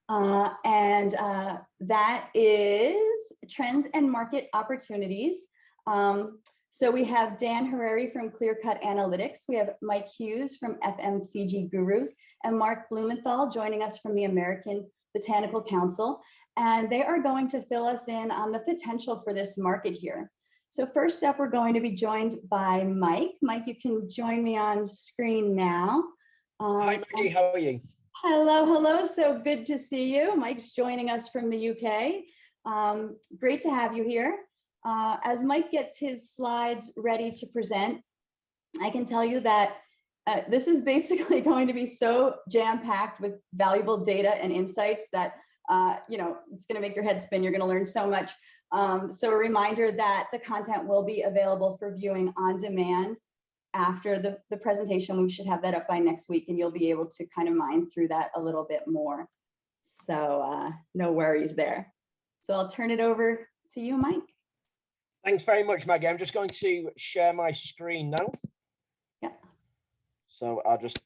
That is Trends and Market Opportunities. So we have Dan Harari from Clear Cut Analytics. We have Mike Hughes from FMCG Gurus and Mark Blumenthal joining us from the American Botanical Council. And they are going to fill us in on the potential for this market here. So first up, we're going to be joined by Mike. Mike, you can join me on screen now. Hi, Maggie, how are you? Hello, hello. So good to see you. Mike's joining us from the UK. Great to have you here. As Mike gets his slides ready to present, I can tell you that this is basically going to be so jam-packed with valuable data and insights that it's going to make your head spin. You're going to learn so much. So a reminder that the content will be available for viewing on demand after the presentation. We should have that up by next week, and you'll be able to kind of mine through that a little bit more. So no worries there. So I'll turn it over to you, Mike. Thanks very much, Maggie. I'm just going to share my screen now. Yeah. So I'll just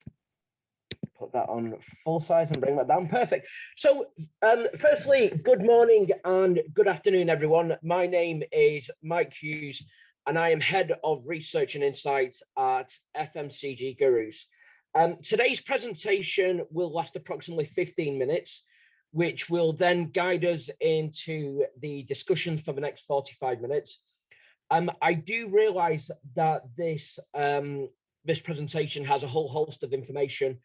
put that on full size and bring that down. Perfect. So firstly, good morning and good afternoon, everyone. My name is Mike Hughes, and I am Head of Research and Insights at FMCG Gurus. Today's presentation will last approximately 15 minutes, which will then guide us into the discussions for the next 45 minutes. I do realize that this presentation has a whole host of information.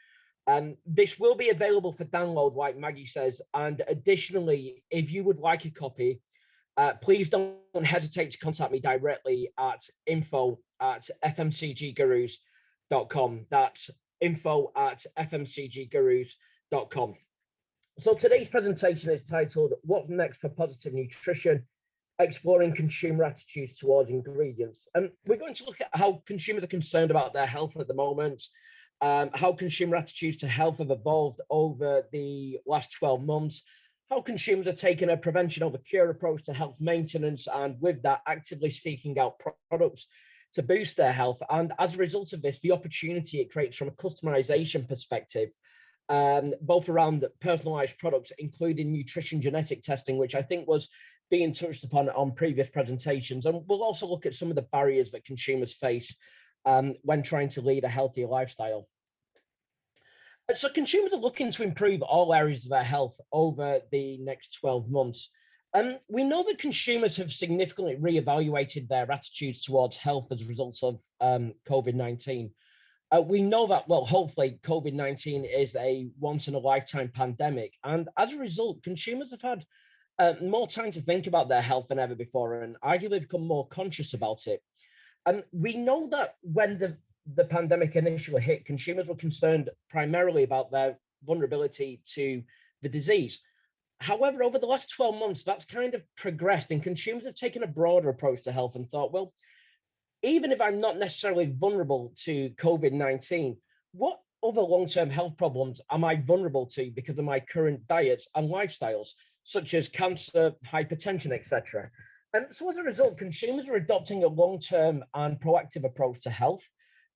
This will be available for download, like Maggie says, and additionally, if you would like a copy, please don't hesitate to contact me directly at info@fmcggurus.com. That's info@fmcggurus.com. So today's presentation is titled, What's Next for Positive Nutrition? Exploring consumer attitudes towards ingredients. And we're going to look at how consumers are concerned about their health at the moment, how consumer attitudes to health have evolved over the last 12 months, how consumers are taking a prevention over cure approach to health maintenance, and with that, actively seeking out products to boost their health. And as a result of this, the opportunity it creates from a customization perspective, both around personalized products, including nutrition genetic testing, which I think was being touched upon on previous presentations. And we'll also look at some of the barriers that consumers face when trying to lead a healthier lifestyle. So consumers are looking to improve all areas of their health over the next 12 months. We know that consumers have significantly reevaluated their attitudes towards health as a result of COVID-19. We know that, well, hopefully COVID-19 is a once-in-a-lifetime pandemic. And as a result, consumers have had more time to think about their health than ever before, and arguably become more conscious about it. And we know that when the pandemic initially hit, consumers were concerned primarily about their vulnerability to the disease. However, over the last 12 months, that's kind of progressed, and consumers have taken a broader approach to health and thought, well, even if I'm not necessarily vulnerable to COVID-19, what other long-term health problems am I vulnerable to because of my current diets and lifestyles, such as cancer, hypertension, etc.? And so as a result, consumers are adopting a long-term and proactive approach to health.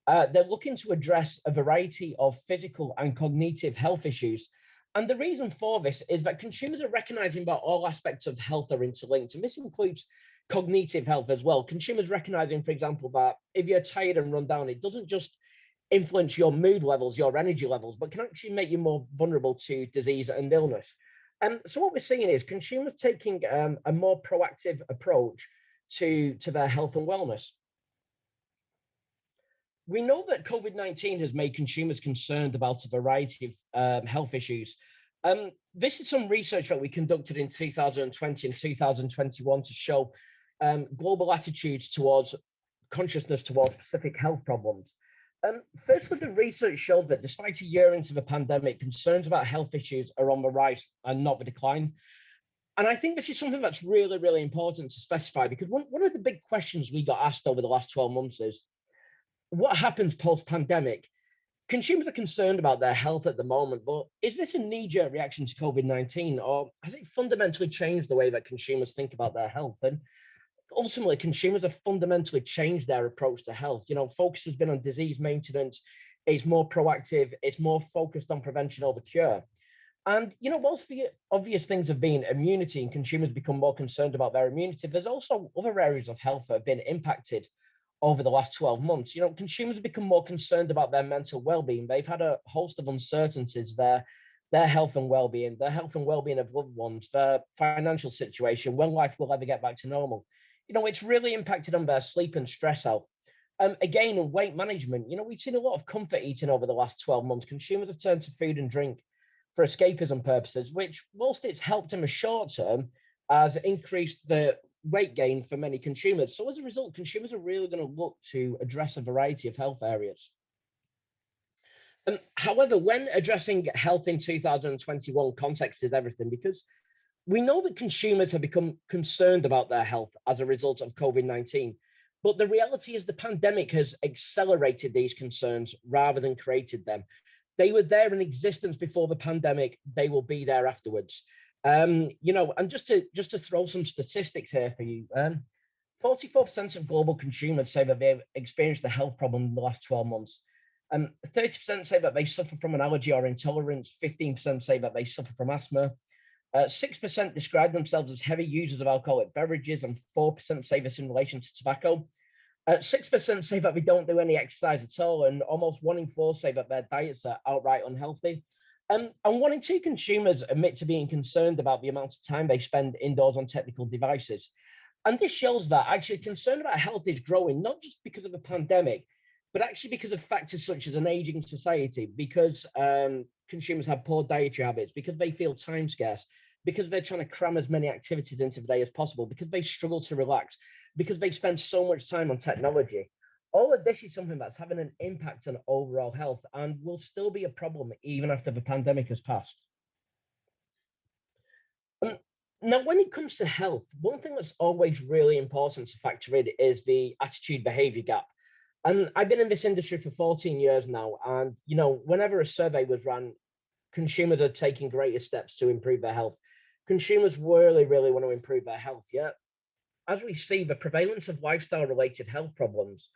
They're looking to address a variety of physical and cognitive health issues. And the reason for this is that consumers are recognizing that all aspects of health are interlinked, and this includes cognitive health as well. Consumers recognizing, for example, that if you're tired and run down, it doesn't just influence your mood levels, your energy levels, but can actually make you more vulnerable to disease and illness. And so what we're seeing is consumers taking a more proactive approach to their health and wellness. We know that COVID-19 has made consumers concerned about a variety of health issues. This is some research that we conducted in 2020 and 2021 to show global attitudes towards consciousness towards specific health problems. Firstly, the research showed that despite a year into the pandemic, concerns about health issues are on the rise and not the decline. And I think this is something that's really, really important to specify, because one of the big questions we got asked over the last 12 months is, what happens post-pandemic? Consumers are concerned about their health at the moment, but is this a knee-jerk reaction to COVID-19, or has it fundamentally changed the way that consumers think about their health? And ultimately, consumers have fundamentally changed their approach to health. You know, focus has been on disease maintenance, it's more proactive, it's more focused on prevention over cure. And, whilst the obvious things have been immunity and consumers become more concerned about their immunity, there's also other areas of health that have been impacted over the last 12 months. Consumers have become more concerned about their mental well-being. They've had a host of uncertainties there, their health and well-being, of loved ones, their financial situation, when life will ever get back to normal. It's really impacted on their sleep and stress health. Again, in weight management, we've seen a lot of comfort eating over the last 12 months. Consumers have turned to food and drink for escapism purposes, which, whilst it's helped in the short term, has increased the weight gain for many consumers. So as a result, consumers are really going to look to address a variety of health areas. However, when addressing health in 2021, context is everything, because we know that consumers have become concerned about their health as a result of COVID-19. But the reality is the pandemic has accelerated these concerns rather than created them. They were there in existence before the pandemic. They will be there afterwards. And just to throw some statistics here for you, 44% of global consumers say that they've experienced a health problem in the last 12 months. 30% say that they suffer from an allergy or intolerance. 15% say that they suffer from asthma. 6% describe themselves as heavy users of alcoholic beverages, and 4% say this in relation to tobacco. 6% say that they don't do any exercise at all, and almost 1 in 4 say that their diets are outright unhealthy. And 1 in 2 consumers admit to being concerned about the amount of time they spend indoors on technical devices. And this shows that actually concern about health is growing, not just because of the pandemic, but actually because of factors such as an aging society, because consumers have poor dietary habits, because they feel time scarce, because they're trying to cram as many activities into the day as possible, because they struggle to relax, because they spend so much time on technology. All of this is something that's having an impact on overall health and will still be a problem even after the pandemic has passed. Now, when it comes to health, one thing that's always really important to factor in is the attitude behavior gap. And I've been in this industry for 14 years now. And, whenever a survey was run, consumers are taking greater steps to improve their health. Consumers really, really want to improve their health. Yet, as we see, the prevalence of lifestyle-related health problems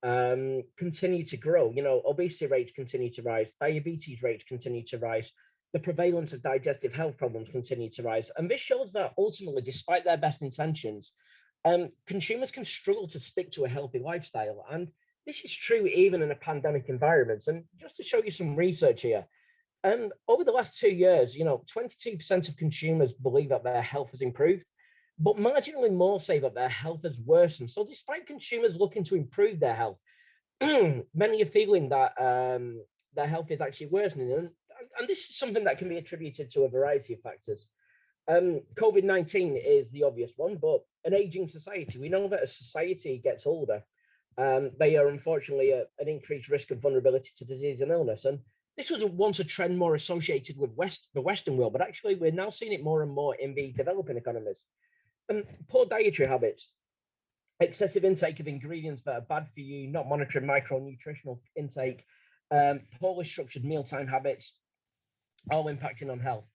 continue to grow. Obesity rates continue to rise, diabetes rates continue to rise, the prevalence of digestive health problems continue to rise. And this shows that ultimately, despite their best intentions, consumers can struggle to stick to a healthy lifestyle. And this is true even in a pandemic environment. And just to show you some research here, over the last 2 years, 22% of consumers believe that their health has improved, but marginally more say that their health has worsened. So despite consumers looking to improve their health, many are feeling that their health is actually worsening. And this is something that can be attributed to a variety of factors. COVID-19 is the obvious one, but an aging society. We know that as society gets older, they are unfortunately at an increased risk of vulnerability to disease and illness. And this was once a trend more associated with the Western world, but actually we're now seeing it more and more in the developing economies. Poor dietary habits, excessive intake of ingredients that are bad for you, not monitoring micronutritional intake, poorly structured mealtime habits, all impacting on health.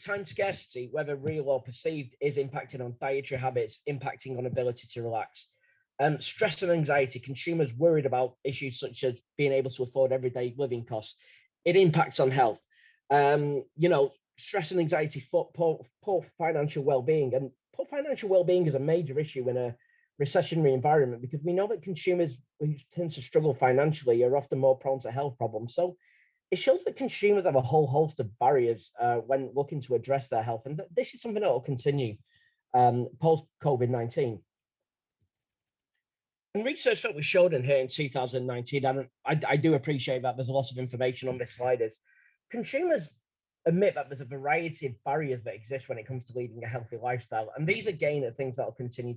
Time scarcity, whether real or perceived, is impacting on dietary habits, impacting on ability to relax. Stress and anxiety, consumers worried about issues such as being able to afford everyday living costs. It impacts on health. Stress and anxiety, poor financial well-being. And poor financial well-being is a major issue in a recessionary environment, because we know that consumers who tend to struggle financially are often more prone to health problems. So it shows that consumers have a whole host of barriers when looking to address their health. And this is something that will continue post-COVID-19. And research that was showed in here in 2019, and I do appreciate that there's a lot of information on this slide, is consumers admit that there's a variety of barriers that exist when it comes to leading a healthy lifestyle. And these, again, are things that will continue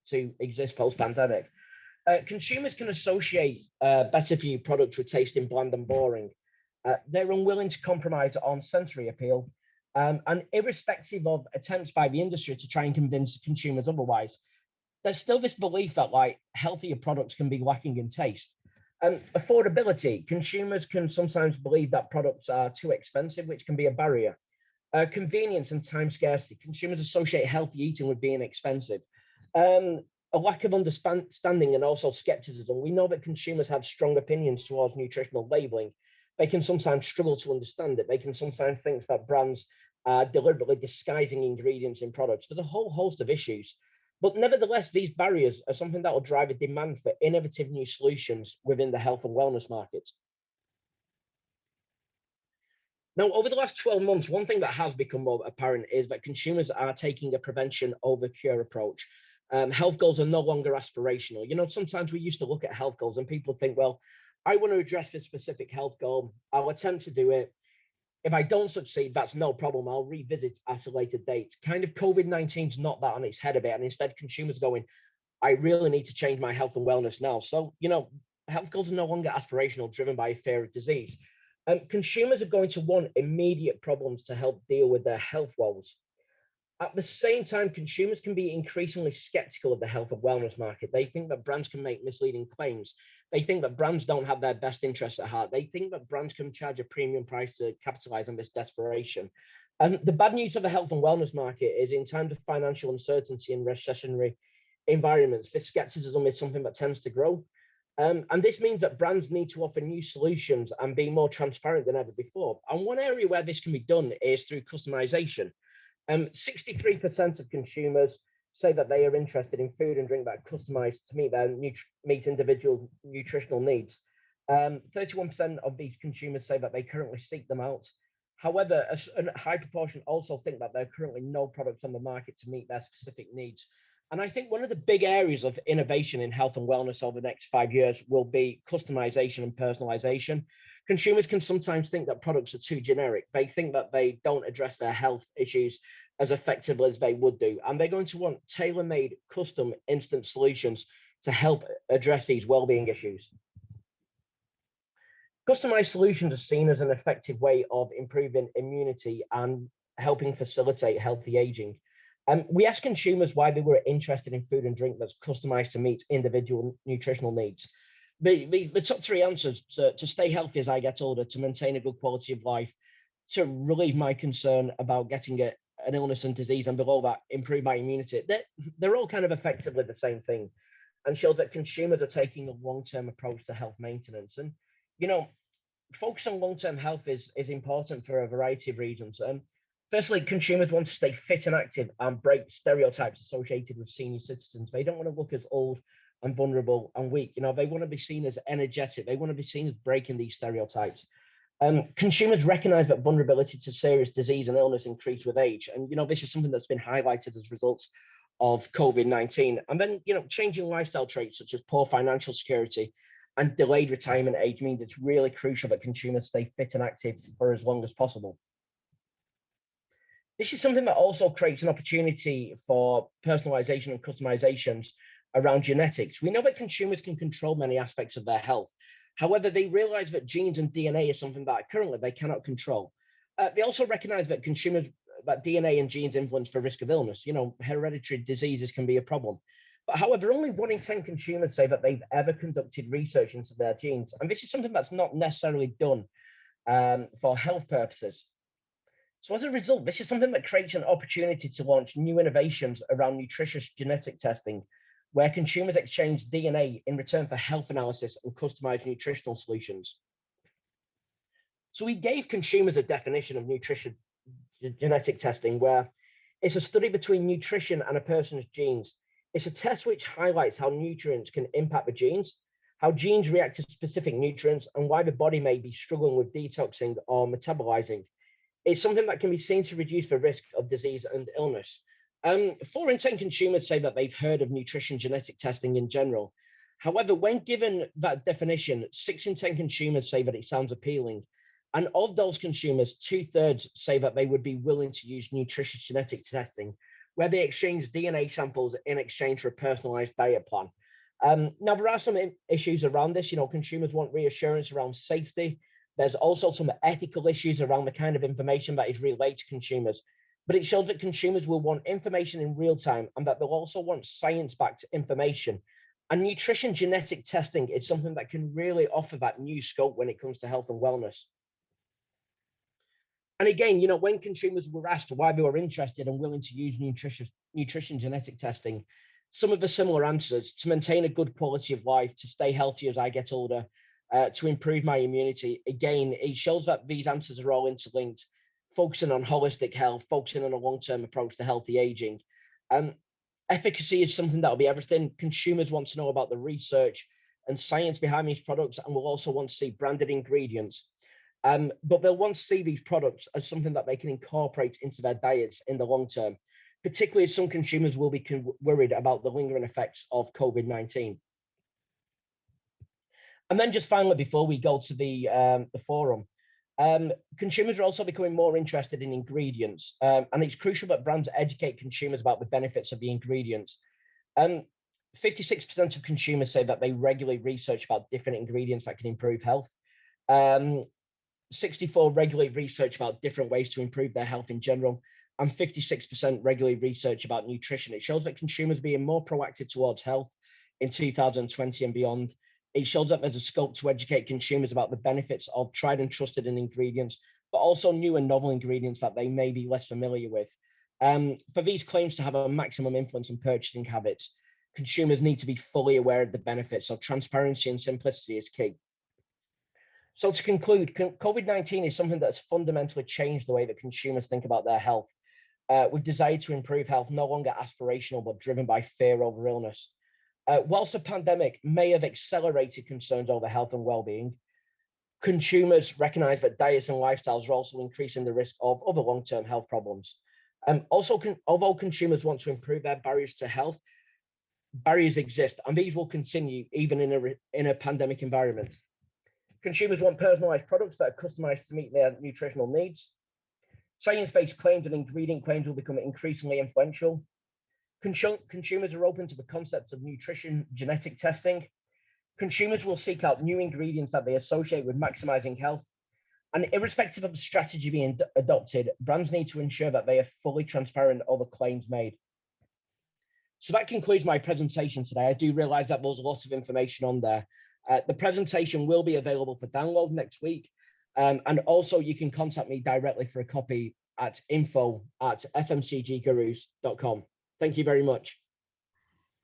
to exist post-pandemic. Consumers can associate better for you products with tasting bland and boring. They're unwilling to compromise on sensory appeal. And irrespective of attempts by the industry to try and convince consumers otherwise, there's still this belief that healthier products can be lacking in taste. Affordability, consumers can sometimes believe that products are too expensive, which can be a barrier. Convenience and time scarcity, consumers associate healthy eating with being expensive. A lack of understanding and also skepticism. We know that consumers have strong opinions towards nutritional labeling, they can sometimes struggle to understand it. They can sometimes think that brands are deliberately disguising ingredients in products. There's a whole host of issues. But nevertheless, these barriers are something that will drive a demand for innovative new solutions within the health and wellness market. Now, over the last 12 months, one thing that has become more apparent is that consumers are taking a prevention over cure approach. Health goals are no longer aspirational. You know, sometimes we used to look at health goals and people think, well, I want to address this specific health goal. I'll attempt to do it. If I don't succeed, that's no problem. I'll revisit at a later date. Kind of COVID-19's knocked that on its head a bit. And instead, consumers going, I really need to change my health and wellness now. So, you know, health goals are no longer aspirational, driven by a fear of disease. Consumers are going to want immediate problems to help deal with their health woes. At the same time, consumers can be increasingly skeptical of the health and wellness market. They think that brands can make misleading claims. They think that brands don't have their best interests at heart. They think that brands can charge a premium price to capitalize on this desperation. And the bad news of the health and wellness market is in times of financial uncertainty and recessionary environments, this skepticism is something that tends to grow. And this means that brands need to offer new solutions and be more transparent than ever before. And one area where this can be done is through customization. 63% of consumers say that they are interested in food and drink that are customized to meet individual nutritional needs. 31% of these consumers say that they currently seek them out. However, a high proportion also think that there are currently no products on the market to meet their specific needs. And I think one of the big areas of innovation in health and wellness over the next 5 years will be customization and personalization. Consumers can sometimes think that products are too generic. They think that they don't address their health issues as effectively as they would do. And they're going to want tailor-made, custom, instant solutions to help address these well-being issues. Customized solutions are seen as an effective way of improving immunity and helping facilitate healthy aging. We asked consumers why they were interested in food and drink that's customized to meet individual nutritional needs. The top three answers: to stay healthy as I get older, to maintain a good quality of life, to relieve my concern about getting an illness and disease, and below that, improve my immunity. They're all kind of effectively the same thing, and shows that consumers are taking a long-term approach to health maintenance. And, you know, focus on long-term health is important for a variety of reasons. Firstly, consumers want to stay fit and active and break stereotypes associated with senior citizens. They don't want to look as old and vulnerable and weak. You know, they want to be seen as energetic. They want to be seen as breaking these stereotypes. Consumers recognize that vulnerability to serious disease and illness increase with age. And, you know, this is something that's been highlighted as results of COVID-19. And then, you know, changing lifestyle traits such as poor financial security and delayed retirement age means it's really crucial that consumers stay fit and active for as long as possible. This is something that also creates an opportunity for personalization and customizations around genetics. We know that consumers can control many aspects of their health. However, they realize that genes and DNA is something that currently they cannot control. They also recognize that that DNA and genes influence the risk of illness. You know, hereditary diseases can be a problem. But however, only 1 in 10 consumers say that they've ever conducted research into their genes. And this is something that's not necessarily done for health purposes. So as a result, this is something that creates an opportunity to launch new innovations around nutritious genetic testing, where consumers exchange DNA in return for health analysis and customized nutritional solutions. So we gave consumers a definition of nutrition genetic testing, where it's a study between nutrition and a person's genes. It's a test which highlights how nutrients can impact the genes, how genes react to specific nutrients, and why the body may be struggling with detoxing or metabolizing. It's something that can be seen to reduce the risk of disease and illness. 4 in 10 consumers say that they've heard of nutrition genetic testing in general. However, when given that definition, 6 in 10 consumers say that it sounds appealing. And of those consumers, 2/3 say that they would be willing to use nutritious genetic testing, where they exchange DNA samples in exchange for a personalized diet plan. Now, there are some issues around this. You know, consumers want reassurance around safety. There's also some ethical issues around the kind of information that is relayed to consumers, but it shows that consumers will want information in real time and that they'll also want science-backed information. And nutrition genetic testing is something that can really offer that new scope when it comes to health and wellness. And again, you know, when consumers were asked why they were interested and willing to use nutrition genetic testing, some of the similar answers: to maintain a good quality of life, to stay healthy as I get older, to improve my immunity. Again, it shows that these answers are all interlinked, focusing on holistic health, focusing on a long-term approach to healthy aging. Efficacy is something that'll be everything. Consumers want to know about the research and science behind these products, and will also want to see branded ingredients. But they'll want to see these products as something that they can incorporate into their diets in the long term, particularly as some consumers will be worried about the lingering effects of COVID-19. And then just finally, before we go to the forum, consumers are also becoming more interested in ingredients, and it's crucial that brands educate consumers about the benefits of the ingredients. 56% of consumers say that they regularly research about different ingredients that can improve health. 64 regularly research about different ways to improve their health in general, and 56% regularly research about nutrition. It shows that consumers are being more proactive towards health in 2020 and beyond. It shows that there's a scope to educate consumers about the benefits of tried and trusted ingredients, but also new and novel ingredients that they may be less familiar with. For these claims to have a maximum influence on purchasing habits, consumers need to be fully aware of the benefits, so transparency and simplicity is key. So to conclude, COVID-19 is something that's fundamentally changed the way that consumers think about their health, with desire to improve health no longer aspirational, but driven by fear over illness. Whilst the pandemic may have accelerated concerns over health and well-being, consumers recognize that diets and lifestyles are also increasing the risk of other long-term health problems. Although consumers want to improve their barriers to health, barriers exist, and these will continue even in a pandemic environment. Consumers want personalized products that are customized to meet their nutritional needs. Science-based claims and ingredient claims will become increasingly influential. Consumers are open to the concept of nutrition genetic testing. Consumers will seek out new ingredients that they associate with maximizing health. And irrespective of the strategy being adopted, brands need to ensure that they are fully transparent over claims made. So that concludes my presentation today. I do realize that there's lots of information on there. The presentation will be available for download next week. And also you can contact me directly for a copy at info@fmcggurus.com. Thank you very much.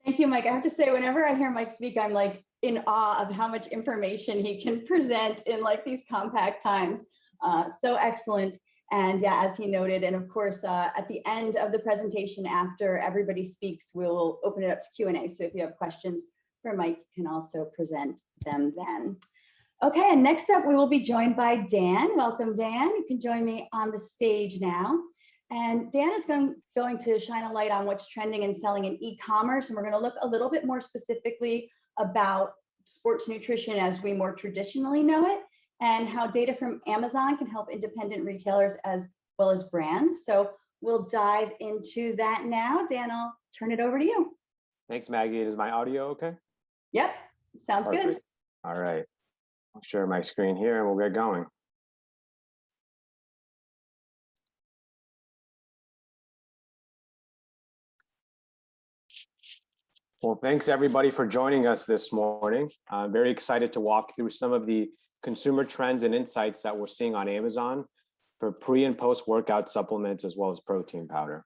Thank you, Mike. I have to say, whenever I hear Mike speak, I'm like in awe of how much information he can present in like these compact times. So excellent. And yeah, as he noted, and of course, at the end of the presentation, after everybody speaks, we'll open it up to Q&A. So if you have questions for Mike, you can also present them then. Okay, and next up, we will be joined by Dan. Welcome, Dan. You can join me on the stage now. And Dan is going to shine a light on what's trending and selling in e-commerce. And we're going to look a little bit more specifically about sports nutrition as we more traditionally know it, and how data from Amazon can help independent retailers as well as brands. So we'll dive into that now. Dan, I'll turn it over to you. Thanks, Maggie. Is my audio okay? Yep, sounds Perfect. good. All right. I'll share my screen here and we'll get going. Well, thanks everybody for joining us this morning. I'm very excited to walk through some of the consumer trends and insights that we're seeing on Amazon for pre and post workout supplements as well as protein powder.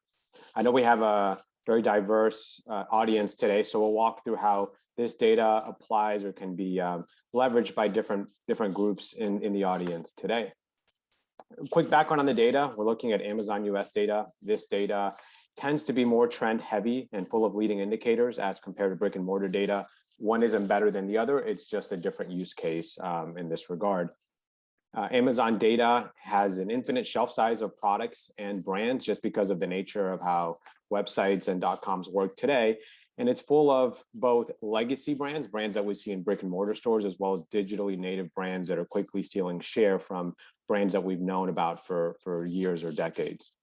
I know we have a very diverse audience today, so we'll walk through how this data applies or can be leveraged by different groups in the audience today. Quick background on the data. We're looking at Amazon US data. This data tends to be more trend heavy and full of leading indicators as compared to brick and mortar data. One isn't better than the other. It's just a different use case in this regard. Amazon data has an infinite shelf size of products and brands just because of the nature of how websites and .coms work today. And it's full of both legacy brands, brands that we see in brick and mortar stores, as well as digitally native brands that are quickly stealing share from brands that we've known about for years or decades.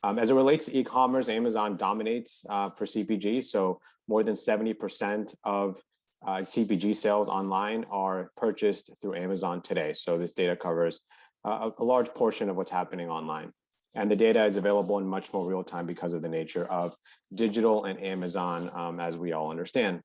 As it relates to e-commerce, Amazon dominates for CPG. So more than 70% of CPG sales online are purchased through Amazon today. So this data covers a large portion of what's happening online. And the data is available in much more real time because of the nature of digital and Amazon, as we all understand.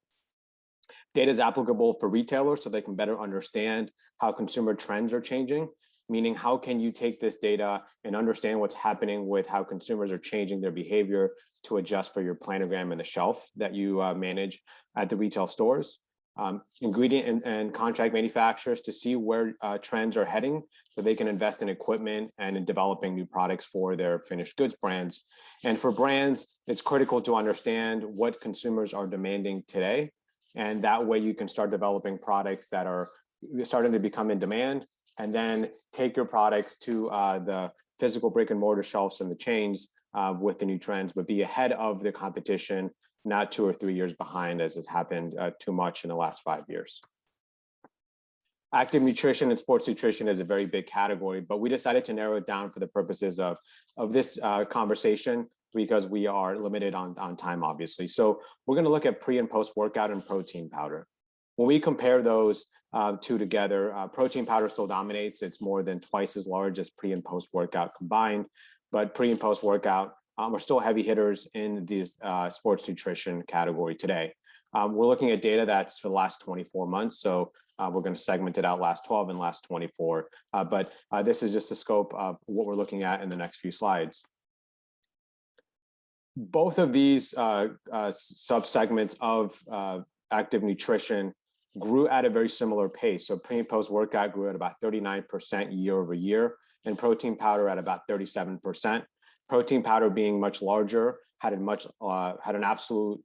Data is applicable for retailers so they can better understand how consumer trends are changing, meaning how can you take this data and understand what's happening with how consumers are changing their behavior to adjust for your planogram and the shelf that you manage at the retail stores. ingredient and contract manufacturers to see where trends are heading so they can invest in equipment and in developing new products for their finished goods brands. And for brands, it's critical to understand what consumers are demanding today. And that way you can start developing products that are starting to become in demand, and then take your products to the physical brick and mortar shelves and the chains with the new trends, but be ahead of the competition, not 2 or 3 years behind as has happened too much in the last 5 years. Active nutrition and sports nutrition is a very big category, but we decided to narrow it down for the purposes of this conversation because we are limited on time, obviously. So we're going to look at pre and post workout and protein powder. When we compare those two together, protein powder still dominates. It's more than twice as large as pre and post workout combined, but pre and post workout are still heavy hitters in these sports nutrition category today. We're looking at data that's for the last 24 months. So we're going to segment it out last 12 and last 24. But this is just the scope of what we're looking at in the next few slides. Both of these subsegments of active nutrition grew at a very similar pace. So pre and post workout grew at about 39% year over year, and protein powder at about 37%. Protein powder being much larger had an absolute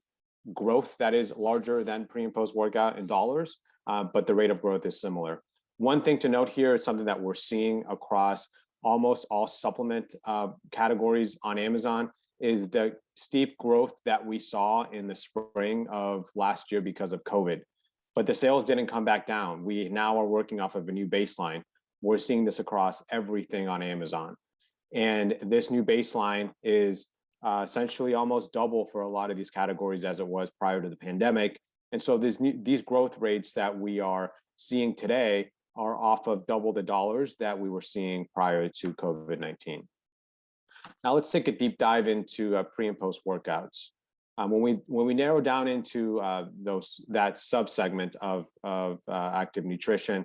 growth that is larger than pre and post workout in dollars, but the rate of growth is similar. One thing to note here is something that we're seeing across almost all supplement categories on Amazon is the steep growth that we saw in the spring of last year because of COVID. But the sales didn't come back down. We now are working off of a new baseline. We're seeing this across everything on Amazon. And this new baseline is essentially almost double for a lot of these categories as it was prior to the pandemic. And so these growth rates that we are seeing today are off of double the dollars that we were seeing prior to COVID-19. Now let's take a deep dive into pre and post workouts. When we narrow down into that subsegment of active nutrition,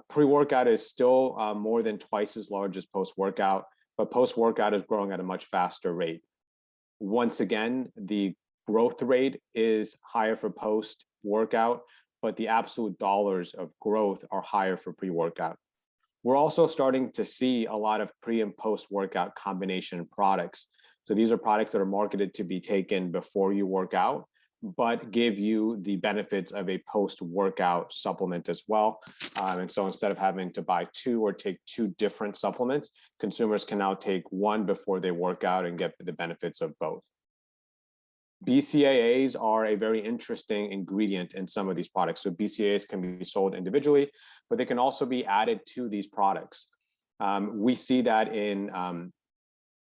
pre-workout is still more than twice as large as post-workout, but post-workout is growing at a much faster rate. Once again, the growth rate is higher for post-workout, but the absolute dollars of growth are higher for pre-workout. We're also starting to see a lot of pre and post-workout combination products. So these are products that are marketed to be taken before you work out, but give you the benefits of a post-workout supplement as well. And so instead of having to buy two or take two different supplements, consumers can now take one before they work out and get the benefits of both. BCAAs are a very interesting ingredient in some of these products. So BCAAs can be sold individually, but they can also be added to these products. We see that in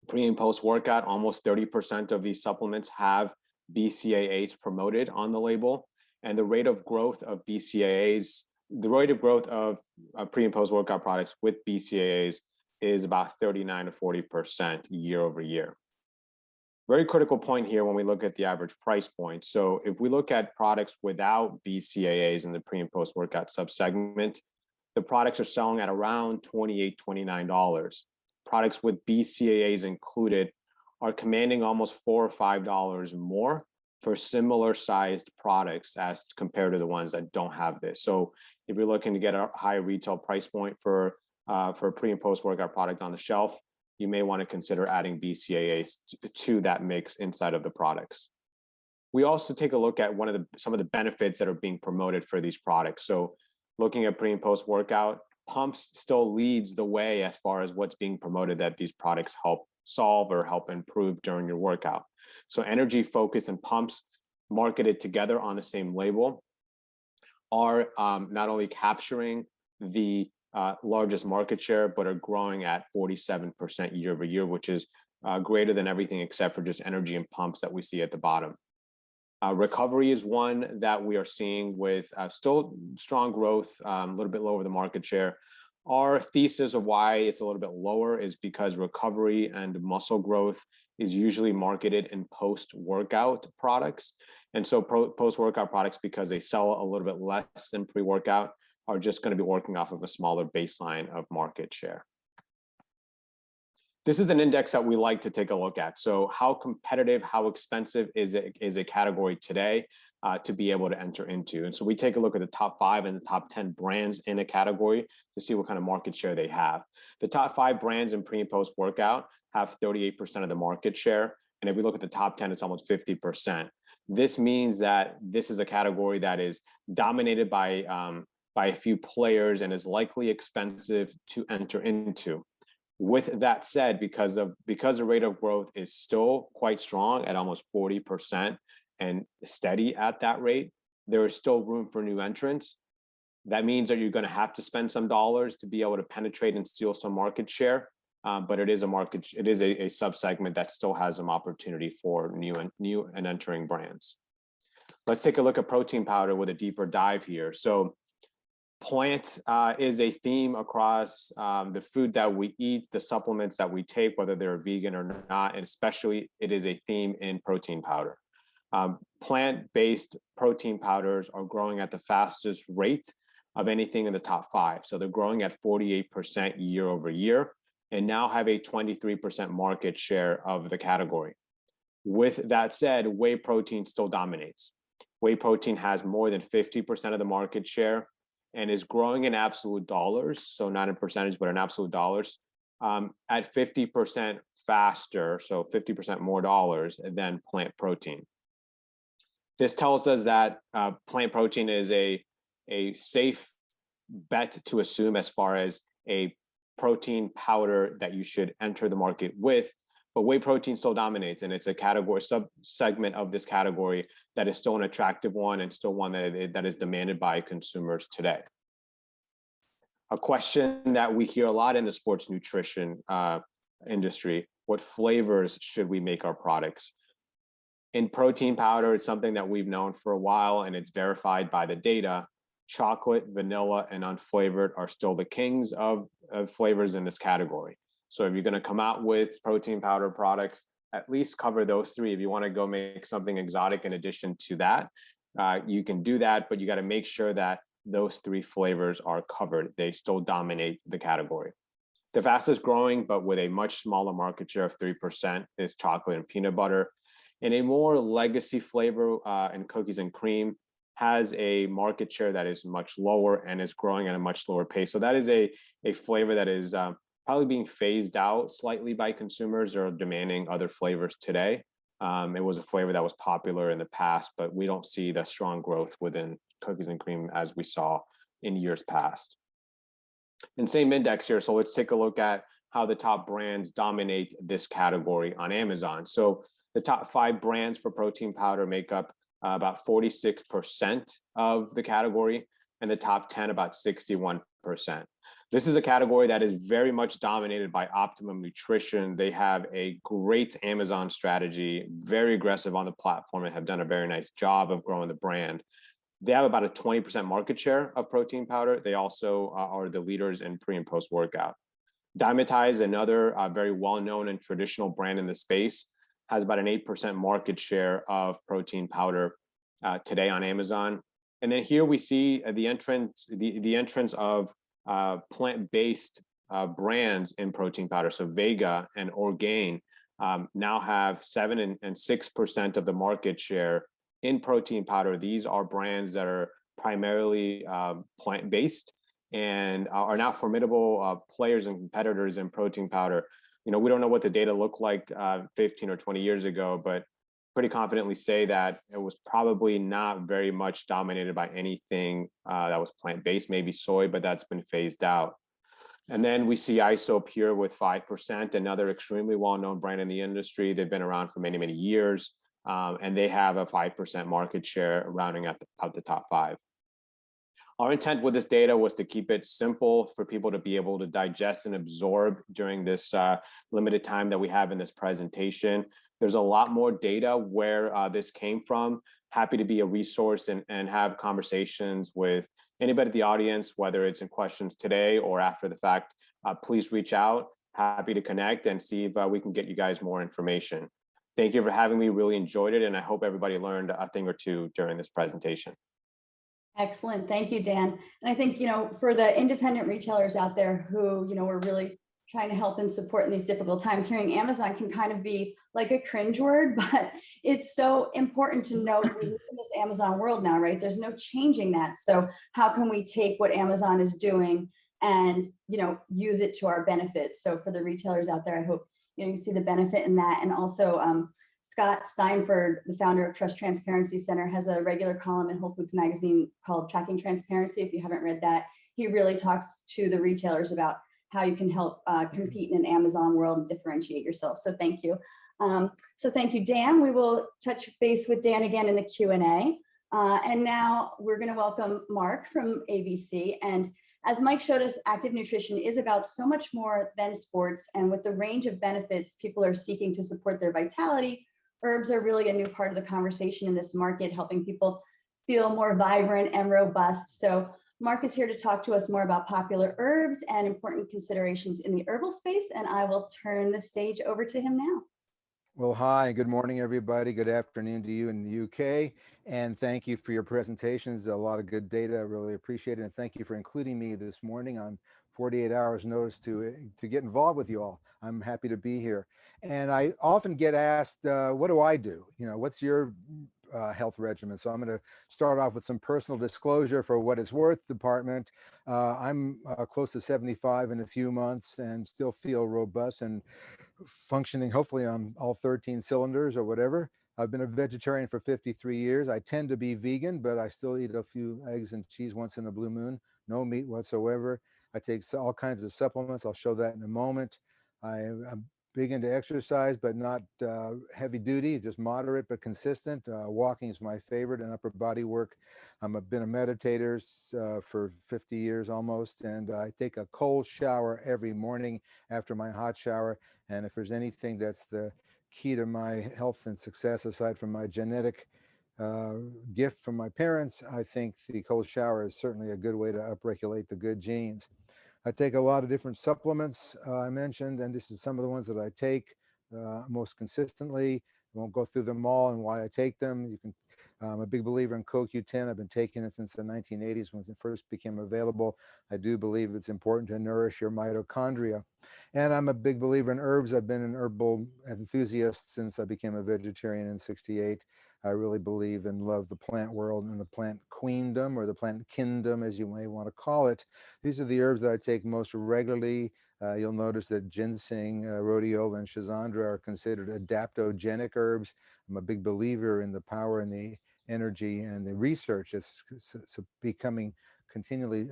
pre and post workout, almost 30% of these supplements have BCAAs promoted on the label. And the rate of growth of BCAAs, the rate of growth of pre and post workout products with BCAAs is about 39 to 40% year over year. Very critical point here when we look at the average price point. So if we look at products without BCAAs in the pre and post workout subsegment, the products are selling at around $28, $29. Products with BCAAs included are commanding almost $4 or $5 more for similar sized products as compared to the ones that don't have this. So if you're looking to get a high retail price point for a pre and post workout product on the shelf, you may want to consider adding BCAAs to that mix inside of the products. We also take a look at some of the benefits that are being promoted for these products. So looking at pre and post workout, pumps still leads the way as far as what's being promoted that these products help solve or help improve during your workout. So energy, focus, and pumps marketed together on the same label are not only capturing the largest market share, but are growing at 47% year over year, which is greater than everything except for just energy and pumps that we see at the bottom. Recovery is one that we are seeing with still strong growth, a little bit lower the market share. Our thesis of why it's a little bit lower is because recovery and muscle growth is usually marketed in post-workout products. And so post-workout products, because they sell a little bit less than pre-workout, are just going to be working off of a smaller baseline of market share. This is an index that we like to take a look at. So how competitive, how expensive is a category today to be able to enter into. And so we take a look at the top 5 and the top 10 brands in a category to see what kind of market share they have. The top 5 brands in pre and post workout have 38% of the market share. And if we look at the top 10, it's almost 50%. This means that this is a category that is dominated by a few players and is likely expensive to enter into. With that said, because the rate of growth is still quite strong at almost 40% and steady at that rate, there is still room for new entrants. That means that you're going to have to spend some dollars to be able to penetrate and steal some market share. But it is a subsegment that still has some opportunity for new and entering brands. Let's take a look at protein powder with a deeper dive here. So plant is a theme across the food that we eat, the supplements that we take, whether they're vegan or not, and especially it is a theme in protein powder. Plant-based protein powders are growing at the fastest rate of anything in the top 5. So they're growing at 48% year over year and now have a 23% market share of the category. With that said, whey protein still dominates. Whey protein has more than 50% of the market share and is growing in absolute dollars, so not in percentage, but in absolute dollars, at 50% faster, so 50% more dollars than plant protein. This tells us that plant protein is a safe bet to assume as far as a protein powder that you should enter the market with, but whey protein still dominates, and it's a category, sub-segment of this category that is still an attractive one and still one that is demanded by consumers today. A question that we hear a lot in the sports nutrition industry: what flavors should we make our products? In protein powder, it's something that we've known for a while, and it's verified by the data. Chocolate, vanilla, and unflavored are still the kings of flavors in this category. So if you're going to come out with protein powder products, at least cover those 3. If you want to go make something exotic in addition to that, you can do that, but you got to make sure that those 3 flavors are covered. They still dominate the category. The fastest growing, but with a much smaller market share of 3%, is chocolate and peanut butter. And a more legacy flavor in cookies and cream has a market share that is much lower and is growing at a much slower pace. So that is a flavor that is probably being phased out slightly by consumers or demanding other flavors today. It was a flavor that was popular in the past, but we don't see the strong growth within cookies and cream as we saw in years past. And same index here. So let's take a look at how the top brands dominate this category on Amazon. So the top 5 brands for protein powder make up about 46% of the category, and the top 10 about 61%. This is a category that is very much dominated by Optimum Nutrition. They have a great Amazon strategy, very aggressive on the platform, and have done a very nice job of growing the brand. They have about a 20% market share of protein powder. They also are the leaders in pre and post workout. Dymatize, another very well-known and traditional brand in the space, has about an 8% market share of protein powder today on Amazon. And then here we see the entrance of plant-based brands in protein powder. So Vega and Orgain now have 7% and 6% of the market share in protein powder. These are brands that are primarily plant-based and are now formidable players and competitors in protein powder. You know, we don't know what the data looked like 15 or 20 years ago, but pretty confidently say that it was probably not very much dominated by anything that was plant-based, maybe soy, but that's been phased out. And then we see ISO Pure with 5%, another extremely well-known brand in the industry. They've been around for many, many years, and they have a 5% market share, rounding out the top 5. Our intent with this data was to keep it simple for people to be able to digest and absorb during this limited time that we have in this presentation. There's a lot more data where this came from. Happy to be a resource and have conversations with anybody in the audience, whether it's in questions today or after the fact. Please reach out. Happy to connect and see if we can get you guys more information. Thank you for having me. Really enjoyed it, and I hope everybody learned a thing or two during this presentation. Excellent. Thank you, Dan. And I think, for the independent retailers out there who, were really trying to help and support in these difficult times. Hearing Amazon can kind of be like a cringe word, but it's so important to know we live in this Amazon world now, right? There's no changing that. So how can we take what Amazon is doing and, you know, use it to our benefit? So for the retailers out there, I hope, you know, you see the benefit in that. And also Scott Steinford, the founder of Trust Transparency Center, has a regular column in Whole Foods Magazine called Tracking Transparency. If you haven't read that, he really talks to the retailers about how you can help compete in an Amazon world and differentiate yourself. So thank you. Thank you, Dan. We will touch base with Dan again in the Q&A. And now we're going to welcome Mark from ABC. And as Mike showed us, active nutrition is about so much more than sports. And with the range of benefits people are seeking to support their vitality, herbs are really a new part of the conversation in this market, helping people feel more vibrant and robust. So Mark is here to talk to us more about popular herbs and important considerations in the herbal space, and I will turn the stage over to him now. Well, hi, good morning, everybody. Good afternoon to you in the UK. And thank you for your presentations. A lot of good data. I really appreciate it. And thank you for including me this morning on 48 hours notice to get involved with you all. I'm happy to be here. And I often get asked, what do I do? You know, what's your health regimen? So I'm going to start off with some personal disclosure for what it's worth, department. I'm close to 75 in a few months and still feel robust and functioning hopefully on all 13 cylinders or whatever. I've been a vegetarian for 53 years. I tend to be vegan, but I still eat a few eggs and cheese once in a blue moon. No meat whatsoever. I take all kinds of supplements. I'll show that in a moment. I'm big into exercise, but not heavy duty, just moderate but consistent. Walking is my favorite, and upper body work. I've been a meditator for 50 years almost, and I take a cold shower every morning after my hot shower. And if there's anything that's the key to my health and success, aside from my genetic gift from my parents, I think the cold shower is certainly a good way to upregulate the good genes. I take a lot of different supplements I mentioned, and this is some of the ones that I take most consistently. I won't go through them all and why I take them. You can. I'm a big believer in CoQ10. I've been taking it since the 1980s when it first became available. I do believe it's important to nourish your mitochondria. And I'm a big believer in herbs. I've been an herbal enthusiast since I became a vegetarian in '68. I really believe and love the plant world and the plant queendom, or the plant kingdom, as you may want to call it. These are the herbs that I take most regularly. You'll notice that ginseng, rhodiola, and schizandra are considered adaptogenic herbs. I'm a big believer in the power and the energy and the research that's becoming continually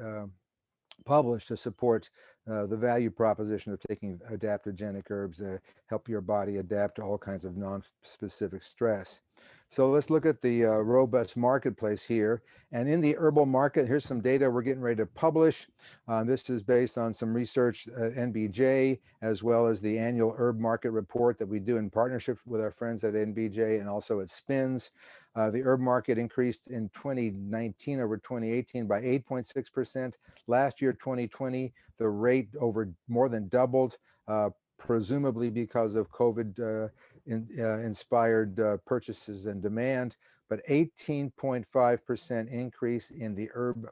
published to support the value proposition of taking adaptogenic herbs to help your body adapt to all kinds of non-specific stress. So let's look at the robust marketplace here. And in the herbal market, here's some data we're getting ready to publish. This is based on some research at NBJ, as well as the annual herb market report that we do in partnership with our friends at NBJ and also at SPINS. The herb market increased in 2019 over 2018 by 8.6%. Last year, 2020, the rate more than doubled, presumably because of COVID inspired purchases and demand, but 18.5% increase in the herb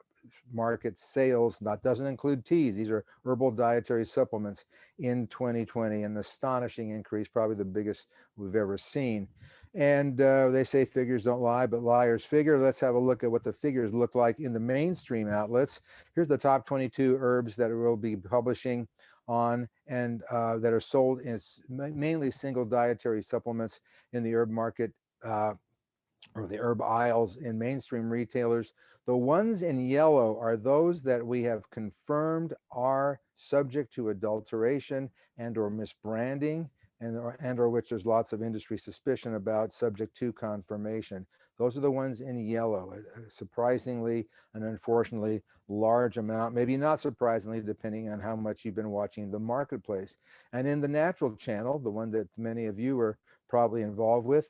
market sales. That doesn't include teas. These are herbal dietary supplements in 2020, an astonishing increase, probably the biggest we've ever seen. And they say figures don't lie, but liars figure. Let's have a look at what the figures look like in the mainstream outlets. Here's the top 22 herbs that we'll be publishing on and that are sold in mainly single dietary supplements in the herb market or the herb aisles in mainstream retailers. The ones in yellow are those that we have confirmed are subject to adulteration and or misbranding, and or which there's lots of industry suspicion about, subject to confirmation. Those are the ones in yellow. Surprisingly and unfortunately, large amount, maybe not surprisingly, depending on how much you've been watching the marketplace. And in the natural channel, the one that many of you are probably involved with,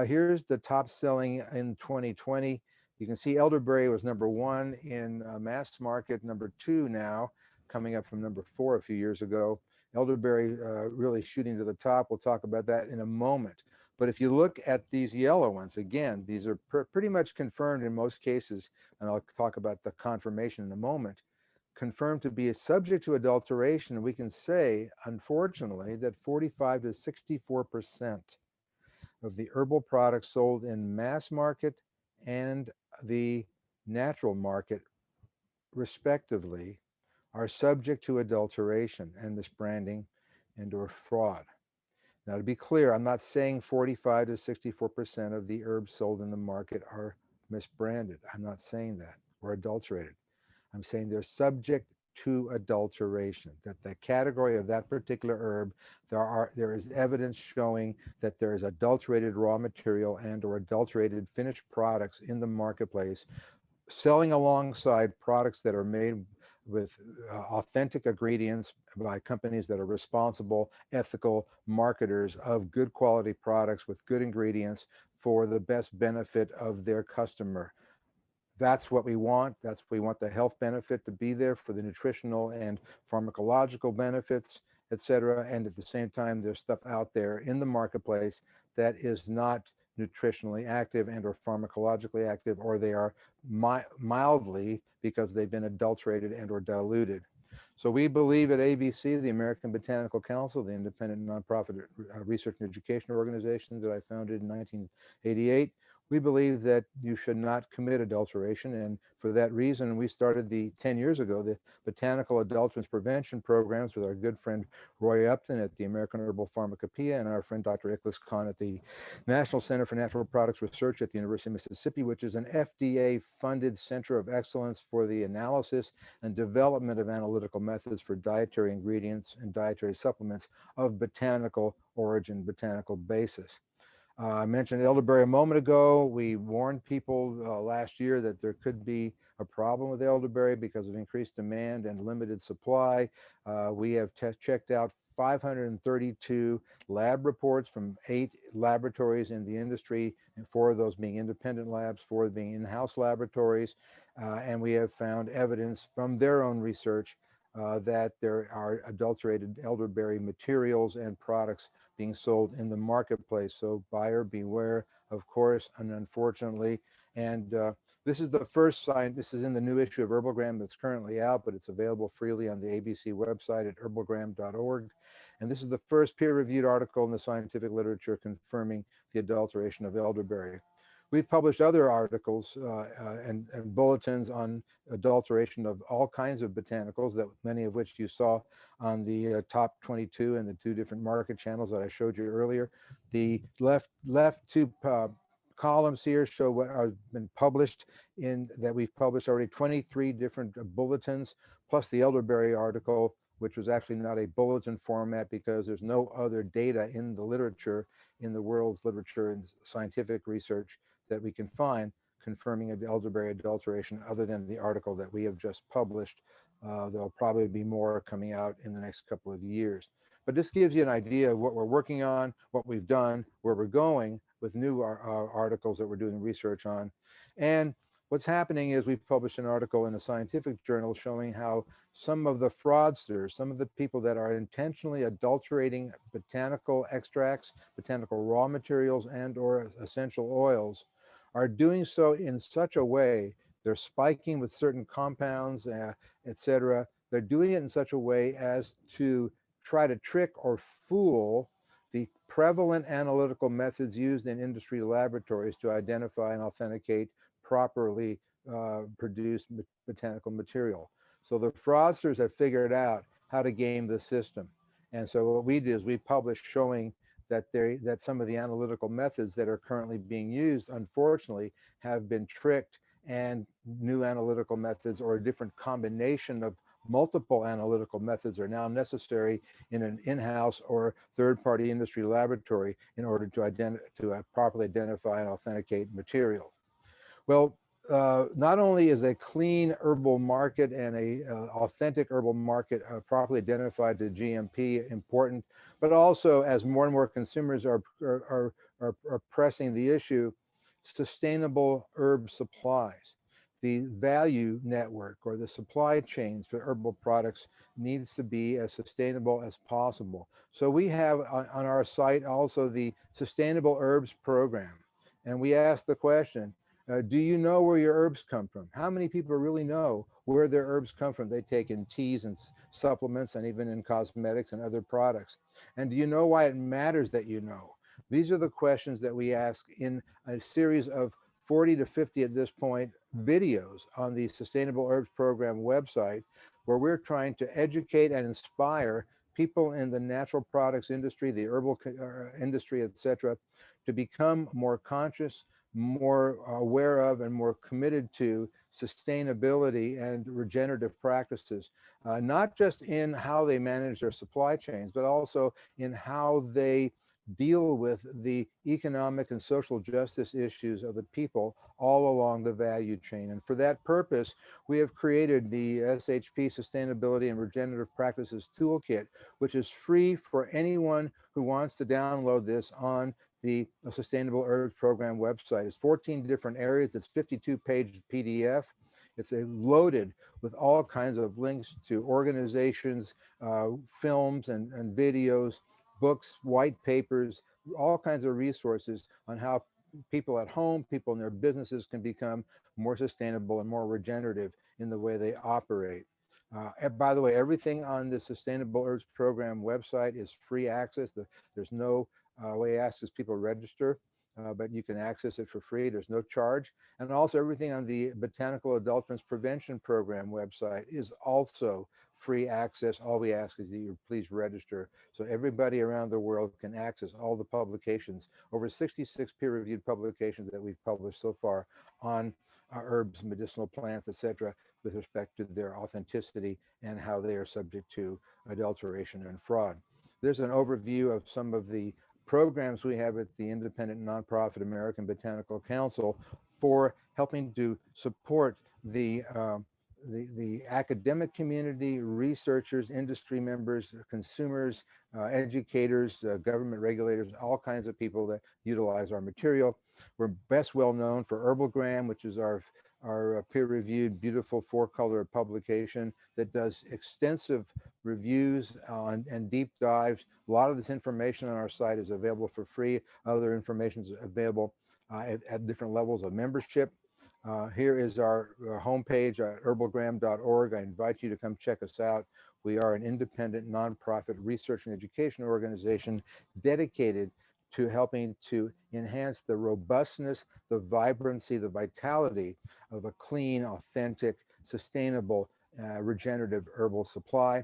here's the top selling in 2020. You can see elderberry was #1 in mass market, #2 now, coming up from #4 a few years ago. Elderberry really shooting to the top. We'll talk about that in a moment. But if you look at these yellow ones, again, these are pretty much confirmed in most cases, and I'll talk about the confirmation in a moment. confirmed to be subject to adulteration, we can say, unfortunately, that 45 to 64% of the herbal products sold in mass market and the natural market, respectively, are subject to adulteration and misbranding and or fraud. Now, to be clear, I'm not saying 45 to 64% of the herbs sold in the market are misbranded. I'm not saying that, or adulterated. I'm saying they're subject to adulteration, that the category of that particular herb, there is evidence showing that there is adulterated raw material and or adulterated finished products in the marketplace, selling alongside products that are made with authentic ingredients by companies that are responsible, ethical marketers of good quality products with good ingredients for the best benefit of their customer. That's what we want. We want the health benefit to be there for the nutritional and pharmacological benefits, et cetera. And at the same time, there's stuff out there in the marketplace that is not nutritionally active and or pharmacologically active, or they are mildly, because they've been adulterated and or diluted. So we believe at ABC, the American Botanical Council, the independent nonprofit research and education organization that I founded in 1988, we believe that you should not commit adulteration. And for that reason, we started 10 years ago, the Botanical Adulterants Prevention Programs with our good friend Roy Upton at the American Herbal Pharmacopoeia and our friend Dr. Ikhlas Khan at the National Center for Natural Products Research at the University of Mississippi, which is an FDA-funded center of excellence for the analysis and development of analytical methods for dietary ingredients and dietary supplements of botanical origin, botanical basis. I mentioned elderberry a moment ago. We warned people last year that there could be a problem with elderberry because of increased demand and limited supply. We have checked out 532 lab reports from 8 laboratories in the industry, and 4 of those being independent labs, 4 being in-house laboratories. And we have found evidence from their own research that there are adulterated elderberry materials and products being sold in the marketplace. So buyer beware, of course, and unfortunately. And this is the first sign. This is in the new issue of Herbalgram that's currently out, but it's available freely on the ABC website at herbalgram.org. And this is the first peer-reviewed article in the scientific literature confirming the adulteration of elderberry. We've published other articles and bulletins on adulteration of all kinds of botanicals, that many of which you saw on the top 22 and the 2 different market channels that I showed you earlier. The left 2 columns here show what has been published that we've published already 23 different bulletins, plus the elderberry article, which was actually not a bulletin format because there's no other data in the literature, in the world's literature and scientific research that we can find confirming elderberry adulteration other than the article that we have just published. There'll probably be more coming out in the next couple of years. But this gives you an idea of what we're working on, what we've done, where we're going with new articles that we're doing research on. And what's happening is we've published an article in a scientific journal showing how some of the fraudsters, some of the people that are intentionally adulterating botanical extracts, botanical raw materials, and or essential oils, are doing so in such a way, they're spiking with certain compounds, etc. They're doing it in such a way as to try to trick or fool the prevalent analytical methods used in industry laboratories to identify and authenticate properly produced botanical material. So the fraudsters have figured out how to game the system. And so what we do is we publish showing that some of the analytical methods that are currently being used, unfortunately, have been tricked, and new analytical methods or a different combination of multiple analytical methods are now necessary in an in-house or third-party industry laboratory in order to properly identify and authenticate material. Well, not only is a clean herbal market and a authentic herbal market properly identified to GMP important, but also as more and more consumers are pressing the issue, sustainable herb supplies. The value network or the supply chains for herbal products needs to be as sustainable as possible. So we have on our site also the Sustainable Herbs Program. And we ask the question, Do you know where your herbs come from? How many people really know where their herbs come from? They take in teas and supplements and even in cosmetics and other products. And do you know why it matters that you know? These are the questions that we ask in a series of 40 to 50 at this point videos on the Sustainable Herbs Program website, where we're trying to educate and inspire people in the natural products industry, the herbal industry, etc., to become more conscious, more aware of, and more committed to sustainability and regenerative practices, not just in how they manage their supply chains, but also in how they deal with the economic and social justice issues of the people all along the value chain. And for that purpose, we have created the SHP Sustainability and Regenerative Practices Toolkit, which is free for anyone who wants to download this on the Sustainable Herbs Program website. It's 14 different areas. It's 52-page PDF. It's loaded with all kinds of links to organizations, films and videos, books, white papers, all kinds of resources on how people at home, people in their businesses can become more sustainable and more regenerative in the way they operate. And by the way, everything on the Sustainable Herbs Program website is free access. There's no way it asks people register, but you can access it for free. There's no charge. And also everything on the Botanical Adulterants Prevention Program website is also free access. All we ask is that you please register so everybody around the world can access all the publications, over 66 peer-reviewed publications that we've published so far on herbs, medicinal plants, etc., with respect to their authenticity and how they are subject to adulteration and fraud. There's an overview of some of the programs we have at the independent nonprofit American Botanical Council for helping to support the academic community, researchers, industry members, consumers, educators, government regulators, all kinds of people that utilize our material. We're best well known for Herbalgram, which is our peer-reviewed, beautiful four-color publication that does extensive reviews on and deep dives. A lot of this information on our site is available for free. Other information is available at different levels of membership. Here is our homepage at herbalgram.org. I invite you to come check us out. We are an independent nonprofit research and education organization dedicated to helping to enhance the robustness, the vibrancy, the vitality of a clean, authentic, sustainable, regenerative herbal supply.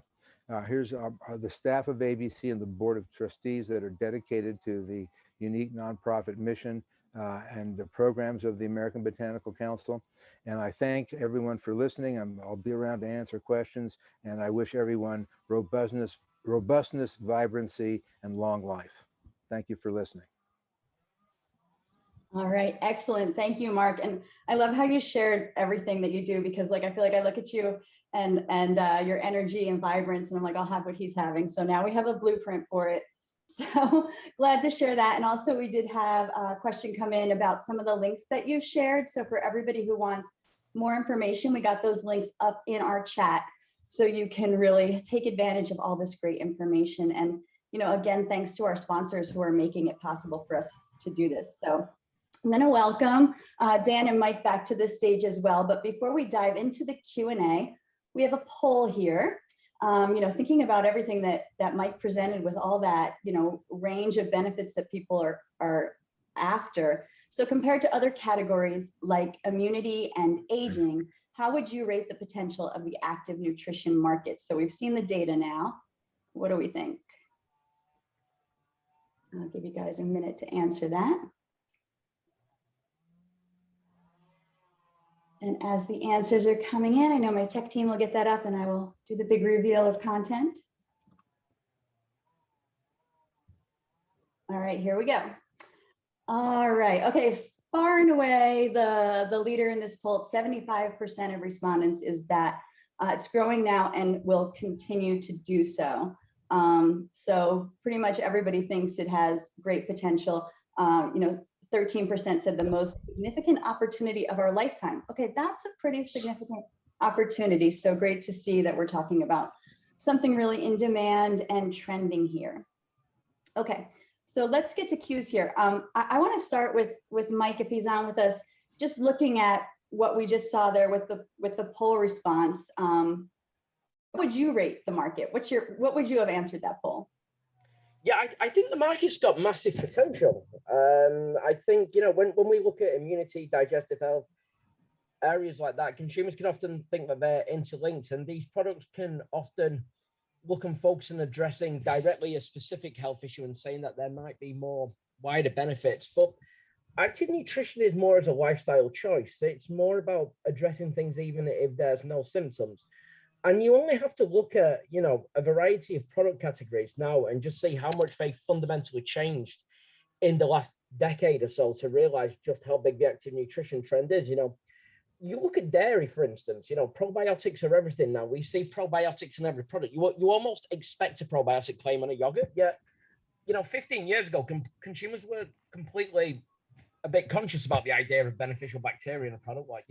Here's the staff of ABC and the board of trustees that are dedicated to the unique nonprofit mission and the programs of the American Botanical Council. And I thank everyone for listening. I'll be around to answer questions, and I wish everyone robustness, vibrancy, and long life. Thank you for listening. All right, excellent. Thank you, Mark. And I love how you shared everything that you do, because like I feel like I look at you and your energy and vibrance, and I'm like, I'll have what he's having. So now we have a blueprint for it. So glad to share that. And also we did have a question come in about some of the links that you shared. So for everybody who wants more information, we got those links up in our chat, so you can really take advantage of all this great information. And, you know, again, thanks to our sponsors who are making it possible for us to do this. So I'm going to welcome Dan and Mike back to the stage as well. But before we dive into the Q&A, we have a poll here. You know, thinking about everything that Mike presented with all that, you know, range of benefits that people are after. So compared to other categories like immunity and aging, how would you rate the potential of the active nutrition market? So we've seen the data now. What do we think? I'll give you guys a minute to answer that. And as the answers are coming in, I know my tech team will get that up and I will do the big reveal of content. All right, here we go. All right, okay, far and away the leader in this poll, 75% of respondents, is that it's growing now and will continue to do so. So pretty much everybody thinks it has great potential. You know, 13% said the most significant opportunity of our lifetime. Okay, that's a pretty significant opportunity. So great to see that we're talking about something really in demand and trending here. Okay, so let's get to cues here. I want to start with Mike, if he's on with us. just looking at what we just saw there with the poll response, what would you rate the market? What would you have answered that poll? Yeah, I think the market's got massive potential. I think, when we look at immunity, digestive health, areas like that, consumers can often think that they're interlinked, and these products can often look and focus on addressing directly a specific health issue and saying that there might be more wider benefits. But active nutrition is more as a lifestyle choice. It's more about addressing things even if there's no symptoms. And you only have to look at, a variety of product categories now and just see how much they fundamentally changed in the last decade or so to realize just how big the active nutrition trend is. You look at dairy, for instance, probiotics are everything now. We see probiotics in every product. You almost expect a probiotic claim on a yogurt. Yet, 15 years ago, consumers were completely a bit conscious about the idea of beneficial bacteria in a product. Like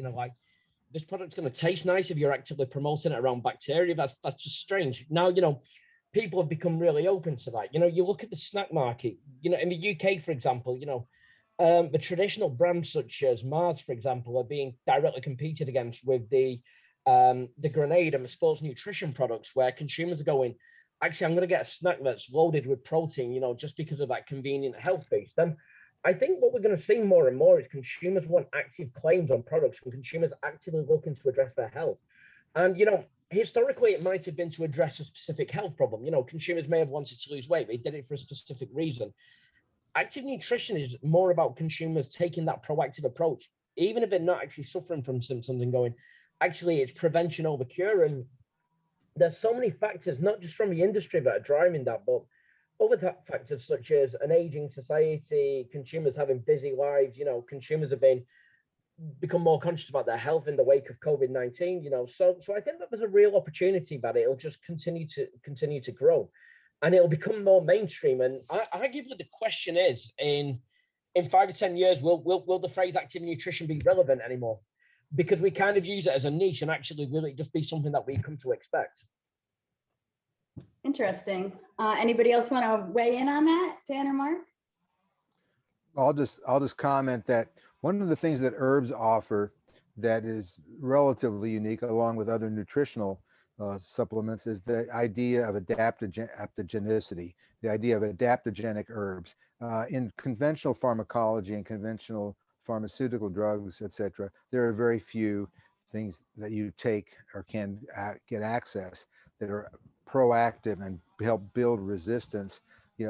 this product's going to taste nice if you're actively promoting it around bacteria. That's just strange. Now, people have become really open to that. You look at the snack market, in the UK, for example, the traditional brands such as Mars, for example, are being directly competed against with the Grenade and the sports nutrition products, where consumers are going, actually, I'm going to get a snack that's loaded with protein, just because of that convenient health base. Then I think what we're going to see more and more is consumers want active claims on products and consumers actively looking to address their health. And, historically, it might have been to address a specific health problem. Consumers may have wanted to lose weight. They did it for a specific reason. Active nutrition is more about consumers taking that proactive approach, even if they're not actually suffering from symptoms, and going, actually, it's prevention over cure. And there's so many factors, not just from the industry, that are driving that, but other factors such as an aging society, consumers having busy lives. Consumers have become more conscious about their health in the wake of COVID-19. So I think that there's a real opportunity that it'll just continue to grow, and it'll become more mainstream. And arguably, the question is, in 5 or 10 years, will the phrase active nutrition be relevant anymore? Because we kind of use it as a niche, and actually, will it just be something that we come to expect? Interesting. Anybody else want to weigh in on that, Dan or Mark? I'll just comment that one of the things that herbs offer that is relatively unique, along with other nutritional supplements, is the idea of adaptogenicity, the idea of adaptogenic herbs. In conventional pharmacology and conventional pharmaceutical drugs, etc., there are very few things that you take or can get access that are proactive and help build resistance, in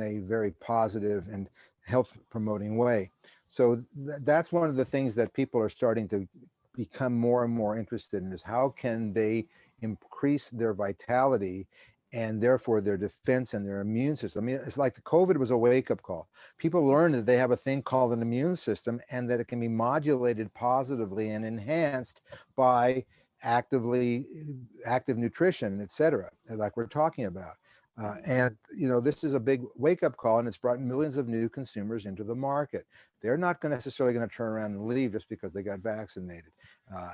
a very positive and health promoting way. So that's one of the things that people are starting to become more and more interested in, is how can they increase their vitality and therefore their defense and their immune system. I mean, it's like the COVID was a wake-up call. People learned that they have a thing called an immune system, and that it can be modulated positively and enhanced by active nutrition, et cetera, like we're talking about. And this is a big wake-up call, and it's brought millions of new consumers into the market. They're not necessarily going to turn around and leave just because they got vaccinated.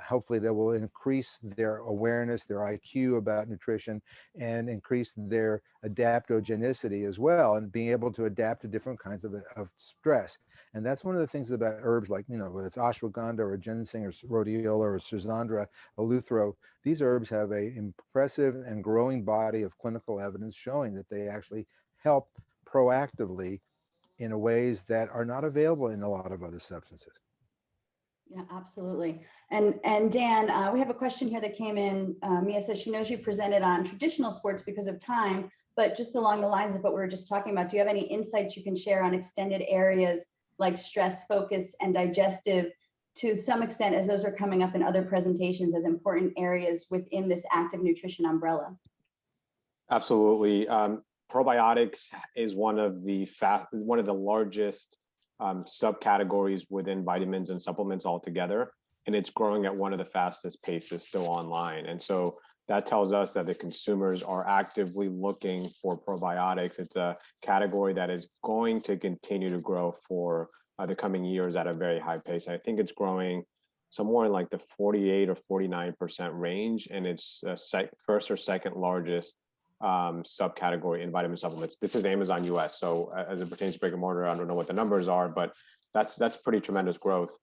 Hopefully, they will increase their awareness, their IQ about nutrition, and increase their adaptogenicity as well, and being able to adapt to different kinds of stress. And that's one of the things about herbs, like, whether it's ashwagandha or ginseng or rhodiola or schizandra, eleuthero. These herbs have an impressive and growing body of clinical evidence showing that they actually help proactively in ways that are not available in a lot of other substances. Yeah, absolutely. And Dan, we have a question here that came in. Mia says she knows you presented on traditional sports because of time, but just along the lines of what we were just talking about, do you have any insights you can share on extended areas like stress, focus, and digestive, to some extent, as those are coming up in other presentations as important areas within this active nutrition umbrella? Absolutely. Probiotics is one of the largest subcategories within vitamins and supplements altogether, and it's growing at one of the fastest paces still online. And so that tells us that the consumers are actively looking for probiotics. It's a category that is going to continue to grow for the coming years at a very high pace. I think it's growing somewhere in like the 48 or 49% range, and it's first or second largest subcategory in vitamin supplements. This is Amazon US. So as it pertains to brick and mortar, I don't know what the numbers are, but that's pretty tremendous growth.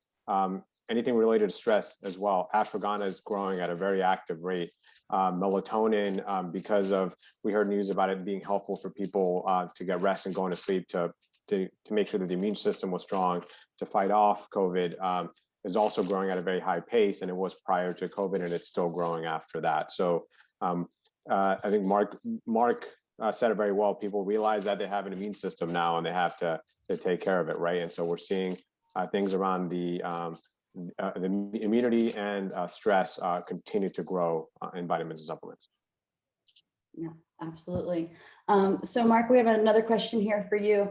anything related to stress as well. Ashwagandha is growing at a very active rate. Melatonin, because of, we heard news about it being helpful for people to get rest and going to sleep to make sure that the immune system was strong to fight off COVID, is also growing at a very high pace, and it was prior to COVID, and it's still growing after that. So I think Mark said it very well. People realize that they have an immune system now, and they have to take care of it, right? And so we're seeing things around the immunity and stress continue to grow in vitamins and supplements. Yeah, absolutely. So Mark, we have another question here for you,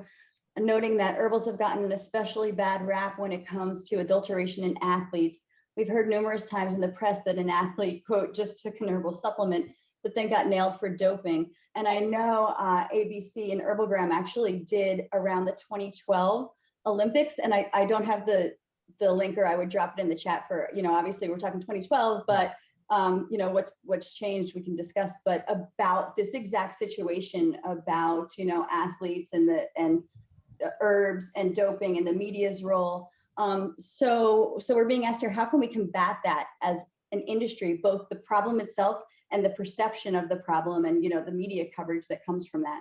noting that herbals have gotten an especially bad rap when it comes to adulteration in athletes. We've heard numerous times in the press that an athlete, quote, just took an herbal supplement, but then got nailed for doping. And I know ABC and Herbalgram actually did around the 2012 Olympics, and I don't have the link, or I would drop it in the chat for, obviously we're talking 2012, but what's changed we can discuss, but about this exact situation about, athletes and the herbs and doping and the media's role. So we're being asked here, how can we combat that as an industry, both the problem itself and the perception of the problem and, the media coverage that comes from that?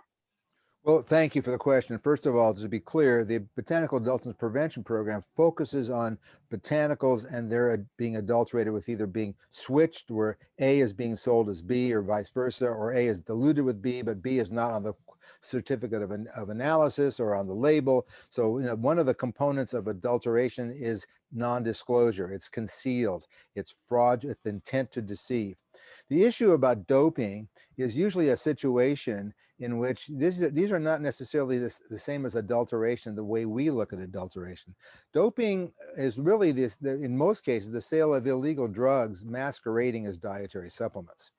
Well, thank you for the question. First of all, to be clear, the Botanical Adulterants Prevention Program focuses on botanicals and they're being adulterated with either being switched, where A is being sold as B, or vice versa, or A is diluted with B, but B is not on the certificate of analysis or on the label. So, one of the components of adulteration is non-disclosure. It's concealed. It's fraud with intent to deceive. The issue about doping is usually a situation in which these are not necessarily the same as adulteration, the way we look at adulteration. Doping is really in most cases, the sale of illegal drugs masquerading as dietary supplements.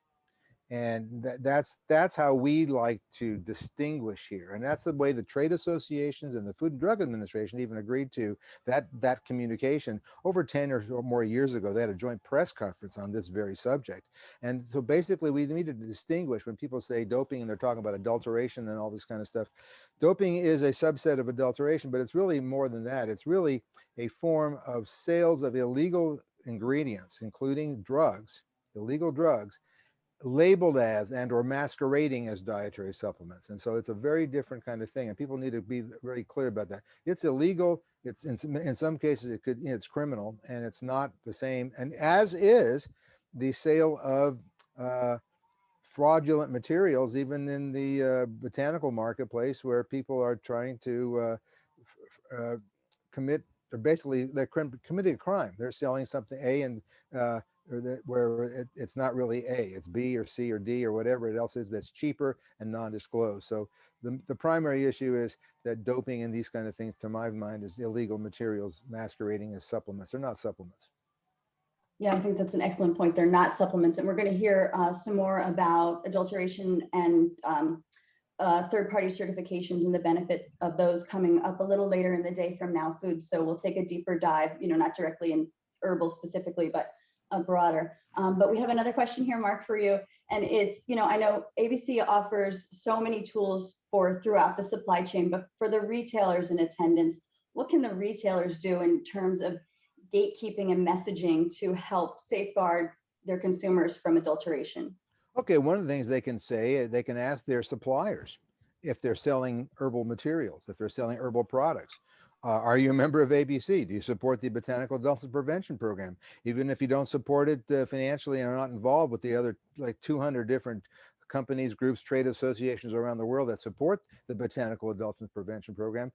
And that's how we like to distinguish here. And that's the way the trade associations and the Food and Drug Administration even agreed to that communication over 10 or more years ago. They had a joint press conference on this very subject. And so basically we needed to distinguish when people say doping and they're talking about adulteration and all this kind of stuff. Doping is a subset of adulteration, but it's really more than that. It's really a form of sales of illegal ingredients, including drugs, illegal drugs, labeled as and or masquerading as dietary supplements. And so it's a very different kind of thing, and people need to be very clear about that. It's illegal. It's in some cases it's criminal, and it's not the same, and as is the sale of fraudulent materials even in the botanical marketplace, where people are trying to commit, or basically they're committing a crime. They're selling something A and where it's not really A, it's B or C or D or whatever it else is that's cheaper and non-disclosed. So the primary issue is that doping and these kind of things, to my mind, is illegal materials masquerading as supplements. They're not supplements. Yeah, I think that's an excellent point. They're not supplements. And we're going to hear some more about adulteration and third-party certifications and the benefit of those coming up a little later in the day from Now Foods. So we'll take a deeper dive, not directly in herbal specifically, but broader. But we have another question here, Mark, for you. And it's, I know ABC offers so many tools throughout the supply chain, but for the retailers in attendance, what can the retailers do in terms of gatekeeping and messaging to help safeguard their consumers from adulteration? Okay, one of the things they can say, they can ask their suppliers if they're selling herbal materials, if they're selling herbal products. Are you a member of ABC? Do you support the Botanical Adulterants Prevention Program? Even if you don't support it financially and are not involved with the other like 200 different companies, groups, trade associations around the world that support the Botanical Adulterants Prevention Program,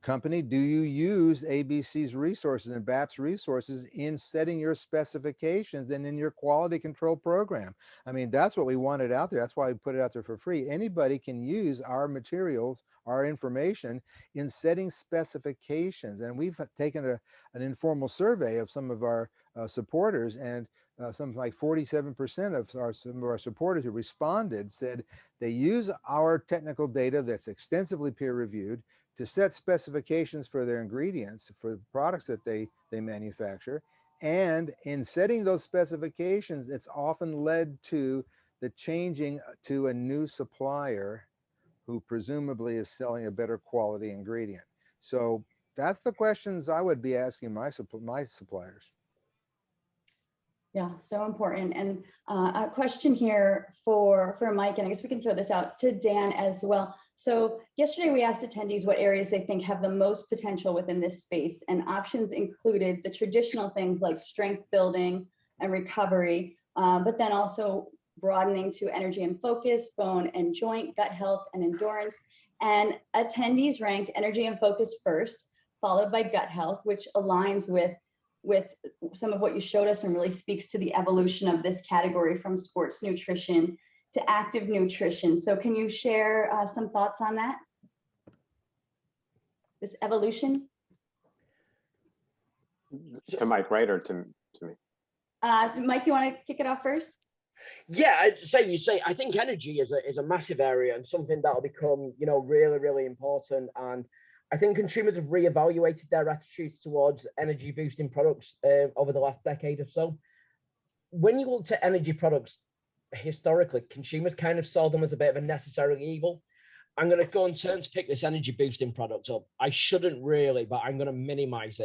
company, do you use ABC's resources and BAP's resources in setting your specifications and in your quality control program? I mean, that's what we wanted out there. That's why we put it out there for free. Anybody can use our materials, our information in setting specifications. And we've taken an informal survey of some of our supporters, and something like 47% of some of our supporters who responded said they use our technical data that's extensively peer reviewed to set specifications for their ingredients, for the products that they manufacture. And in setting those specifications, it's often led to the changing to a new supplier who presumably is selling a better quality ingredient. So That's the questions I would be asking my suppliers. Yeah, so important. And a question here for Mike, and I guess we can throw this out to Dan as well. So yesterday we asked attendees what areas they think have the most potential within this space, and options included the traditional things like strength building and recovery, but then also broadening to energy and focus, bone and joint, gut health and endurance. And attendees ranked energy and focus first, followed by gut health, which aligns with some of what you showed us and really speaks to the evolution of this category from sports nutrition to active nutrition. So can you share some thoughts on that? This evolution? To Mike, right? Or to me? Mike, you want to kick it off first? Yeah, I think energy is a massive area and something that'll become, really, really important. And I think consumers have reevaluated their attitudes towards energy boosting products over the last decade or so. When you looked at energy products historically, consumers kind of saw them as a bit of a necessary evil. I'm going to go and turn to pick this energy boosting product up. I shouldn't really, but I'm going to minimize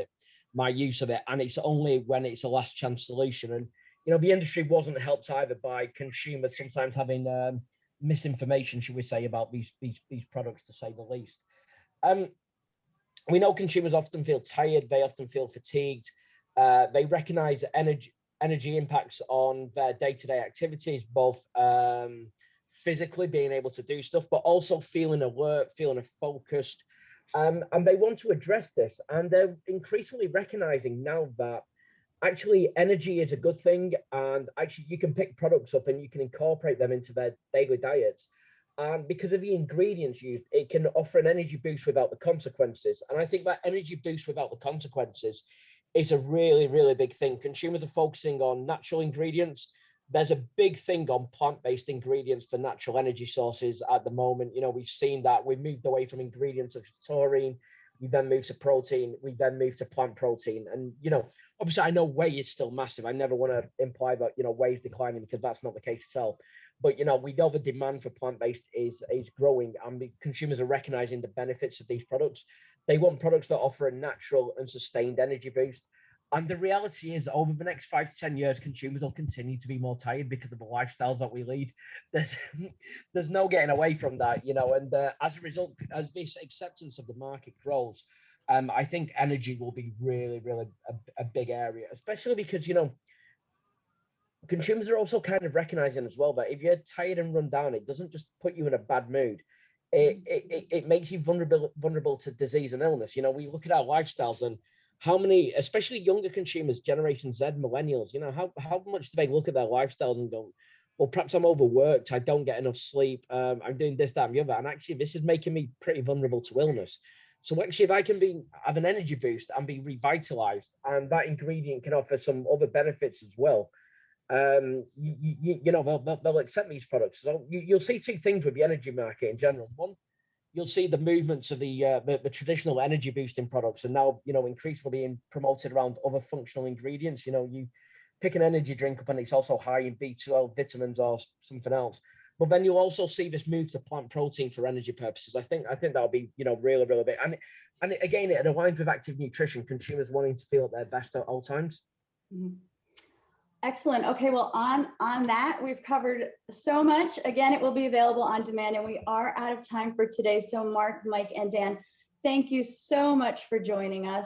my use of it. And it's only when it's a last chance solution. And, the industry wasn't helped either by consumers sometimes having misinformation, should we say, about these products, to say the least. We know consumers often feel tired, they often feel fatigued. They recognize energy impacts on their day-to-day activities, both physically being able to do stuff, but also feeling alert, feeling focused. And they want to address this. And they're increasingly recognizing now that actually energy is a good thing. And actually you can pick products up and you can incorporate them into their daily diets. And because of the ingredients used, it can offer an energy boost without the consequences. And I think that energy boost without the consequences is a really, really big thing. Consumers are focusing on natural ingredients. There's a big thing on plant-based ingredients for natural energy sources at the moment. We've seen that. We've moved away from ingredients such as taurine. We then moved to protein. We then moved to plant protein. And, obviously I know whey is still massive. I never want to imply that, whey is declining, because that's not the case at all. But, we know the demand for plant-based is growing, and the consumers are recognizing the benefits of these products. They want products that offer a natural and sustained energy boost. And the reality is, over the next 5 to 10 years, consumers will continue to be more tired because of the lifestyles that we lead. There's no getting away from that, and as a result, as this acceptance of the market grows, I think energy will be really, really a big area, especially because, consumers are also kind of recognizing as well that if you're tired and run down, it doesn't just put you in a bad mood. It makes you vulnerable to disease and illness. We look at our lifestyles and how many, especially younger consumers, Generation Z, millennials, how much do they look at their lifestyles and go, well, perhaps I'm overworked, I don't get enough sleep, I'm doing this, that, and the other. And actually, this is making me pretty vulnerable to illness. So actually, if I can have an energy boost and be revitalized, and that ingredient can offer some other benefits as well, they'll accept these products. So you'll see two things with the energy market in general. One, you'll see the movements of the traditional energy boosting products are now, increasingly being promoted around other functional ingredients. You pick an energy drink up and it's also high in B12 vitamins or something else. But then you'll also see this move to plant protein for energy purposes. I think that'll be, really, really big. And again, it aligns with active nutrition, consumers wanting to feel at their best at all times. Mm-hmm. Excellent. Okay, well, on that, we've covered so much. Again, it will be available on demand, and we are out of time for today. So Mark, Mike, and Dan, thank you so much for joining us.